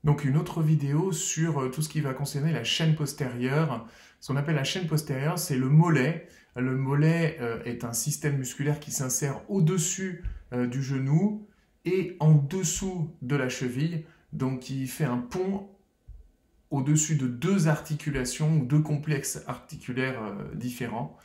Donc une autre vidéo sur tout ce qui va concerner la chaîne postérieure. Ce qu'on appelle la chaîne postérieure, c'est le mollet. Le mollet est un système musculaire qui s'insère au-dessus du genou et en dessous de la cheville. Donc il fait un pont au-dessus de deux articulations ou deux complexes articulaires différents.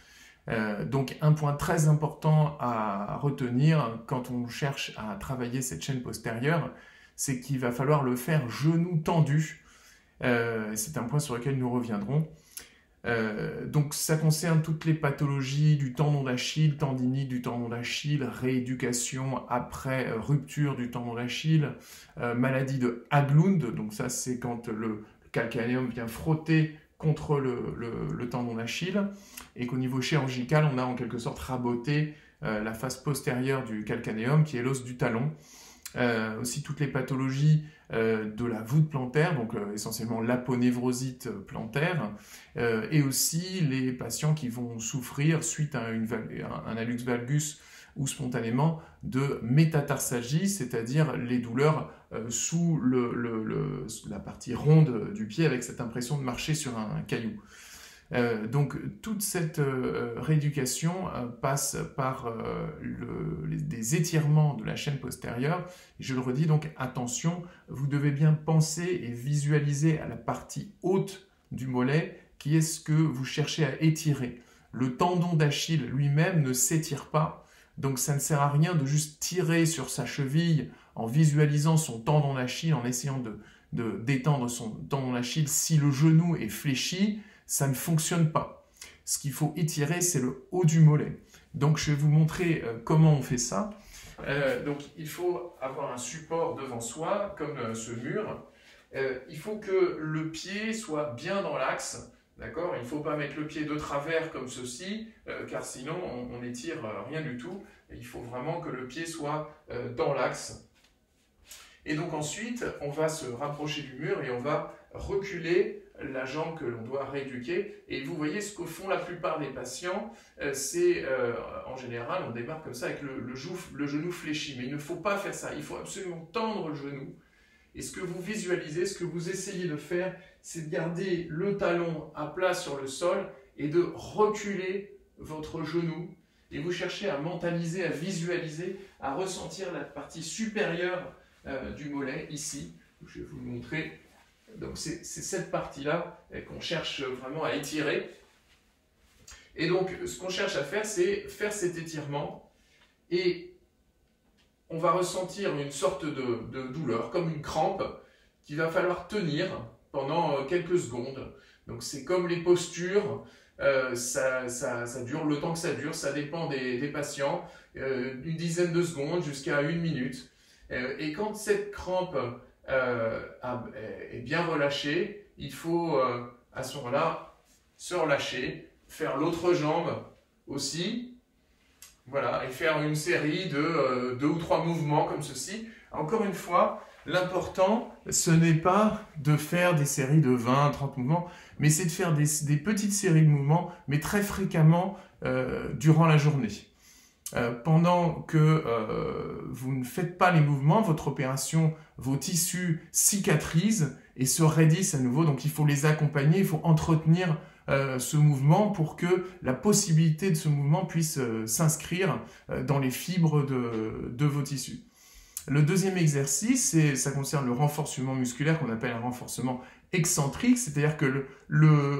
Donc un point très important à retenir quand on cherche à travailler cette chaîne postérieure, c'est qu'il va falloir le faire genou tendu. C'est un point sur lequel nous reviendrons. Donc ça concerne toutes les pathologies du tendon d'Achille, tendinite du tendon d'Achille, rééducation après rupture du tendon d'Achille, maladie de Haglund, donc ça c'est quand le calcanéum vient frotter contre le tendon d'Achille, et qu'au niveau chirurgical, on a en quelque sorte raboté la face postérieure du calcanéum, qui est l'os du talon. Aussi toutes les pathologies de la voûte plantaire, donc essentiellement l'aponévrosite plantaire, et aussi les patients qui vont souffrir suite à un hallux valgus ou spontanément de métatarsalgie, c'est-à-dire les douleurs sous la partie ronde du pied avec cette impression de marcher sur un caillou. Donc toute cette rééducation passe par des étirements de la chaîne postérieure. Et je le redis, donc attention, vous devez bien penser et visualiser à la partie haute du mollet qui est ce que vous cherchez à étirer. Le tendon d'Achille lui-même ne s'étire pas, donc ça ne sert à rien de juste tirer sur sa cheville en visualisant son tendon d'Achille, en essayant de détendre son tendon d'Achille. Si le genou est fléchi, ça ne fonctionne pas. Ce qu'il faut étirer, c'est le haut du mollet. Donc, je vais vous montrer comment on fait ça. Donc, il faut avoir un support devant soi, comme ce mur. Il faut que le pied soit bien dans l'axe. D'accord ? Il ne faut pas mettre le pied de travers comme ceci, car sinon, on n'étire rien du tout. Il faut vraiment que le pied soit dans l'axe. Et donc ensuite, on va se rapprocher du mur et on va reculer la jambe que l'on doit rééduquer. Et vous voyez ce que font la plupart des patients, c'est en général, on démarre comme ça avec le genou fléchi. Mais il ne faut pas faire ça, il faut absolument tendre le genou. Et ce que vous visualisez, ce que vous essayez de faire, c'est de garder le talon à plat sur le sol et de reculer votre genou. Et vous cherchez à mentaliser, à visualiser, à ressentir la partie supérieure du mollet, ici. Je vais vous le montrer. Donc c'est cette partie-là qu'on cherche vraiment à étirer. Et donc ce qu'on cherche à faire, c'est faire cet étirement. Et on va ressentir une sorte de douleur, comme une crampe, qu'il va falloir tenir pendant quelques secondes. Donc c'est comme les postures, ça dure le temps que ça dure, ça dépend des patients, une dizaine de secondes jusqu'à 1 minute. Et quand cette crampe est bien relâchée, il faut à ce moment-là se relâcher, faire l'autre jambe aussi, voilà, et faire une série de 2 ou 3 mouvements comme ceci. Encore une fois, l'important, ce n'est pas de faire des séries de 20, 30 mouvements, mais c'est de faire des petites séries de mouvements, mais très fréquemment durant la journée. Pendant que vous ne faites pas les mouvements, votre opération, vos tissus cicatrisent et se raidissent à nouveau. Donc il faut les accompagner, il faut entretenir ce mouvement pour que la possibilité de ce mouvement puisse s'inscrire dans les fibres de vos tissus. Le deuxième exercice, ça concerne le renforcement musculaire qu'on appelle un renforcement excentrique, c'est-à-dire que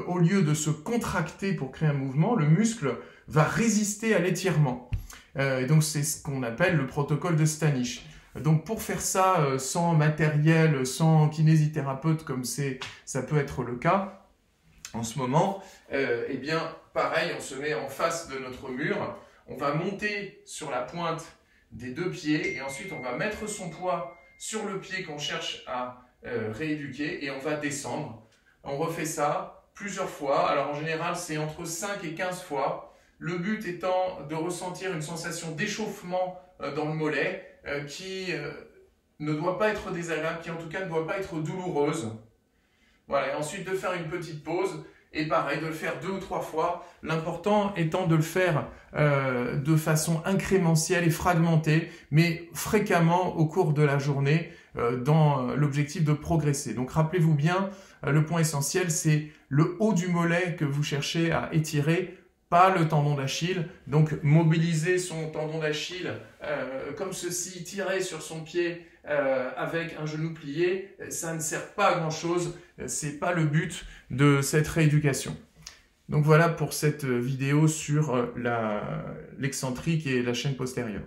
au lieu de se contracter pour créer un mouvement, le muscle va résister à l'étirement. Et donc c'est ce qu'on appelle le protocole de Stanich. Donc pour faire ça sans matériel, sans kinésithérapeute comme ça peut être le cas en ce moment, eh bien pareil, on se met en face de notre mur, on va monter sur la pointe des 2 pieds et ensuite on va mettre son poids sur le pied qu'on cherche à rééduquer et on va descendre. On refait ça plusieurs fois, alors en général c'est entre 5 et 15 fois. Le but étant de ressentir une sensation d'échauffement dans le mollet qui ne doit pas être désagréable, qui en tout cas ne doit pas être douloureuse. Voilà, et ensuite de faire une petite pause et pareil, de le faire 2 ou 3 fois. L'important étant de le faire de façon incrémentielle et fragmentée, mais fréquemment au cours de la journée dans l'objectif de progresser. Donc rappelez-vous bien, le point essentiel, c'est le haut du mollet que vous cherchez à étirer, pas le tendon d'Achille. Donc mobiliser son tendon d'Achille comme ceci, tirer sur son pied avec un genou plié, ça ne sert pas à grand chose, c'est pas le but de cette rééducation. Donc voilà pour cette vidéo sur l'excentrique et la chaîne postérieure.